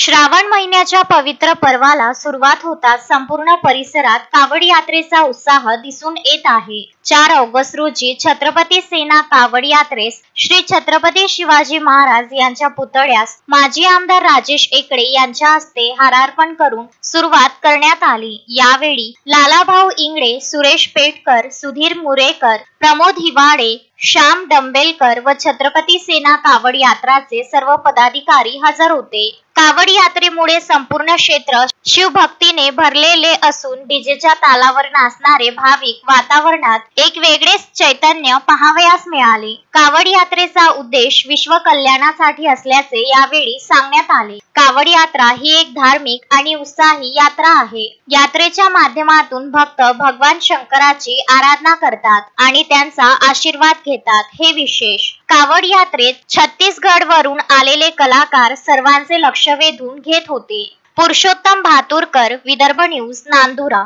श्रावण महिन्याच्या पवित्र पर्वाला सुरुवात होताच संपूर्ण परिसरात कावड यात्रेचा उत्साह दिसून येत आहे। 4 ऑगस्ट रोजी छत्रपती सेना कावड यात्रेस श्री छत्रपती शिवाजी महाराज यांच्या पुतळ्यास माजी आमदार राजेश एकड़े यांच्या हस्ते हारार्पण करून सुरुवात करण्यात आली। यावेळी लालाभाऊ इंगळे, सुरेश पेटकर, सुधीर मुरेकर, प्रमोद हिवाडे, श्याम डंबेलकर व छत्रपती सेना कावड यात्राचे सर्व पदाधिकारी हजर होते। कावड यात्रेमुळे संपूर्ण क्षेत्र शिवभक्तीने भरलेले असून डीजेच्या तालावर नाचणारे भाविक वातावरणात एक वेगळेच चैतन्य पाहावयास मिळाले। कावड यात्रेचा उद्देश विश्व कल्याणासाठी असल्याचे यावेळी सांगण्यात आले। कावड यात्रा ही एक धार्मिक आणि उत्साही यात्रा आहे। यात्रेच्या माध्यमातून भक्त भगवान शंकराची आराधना करतात आणि त्यांचा आशीर्वाद घेतात, हे विशेष। कावड यात्रेत छत्तीसगड वरून आलेले कलाकार सर्वांचे लक्ष वेधून घेत होते। पुरुषोत्तम भातुरकर, विदर्भ न्यूज, नांदुरा।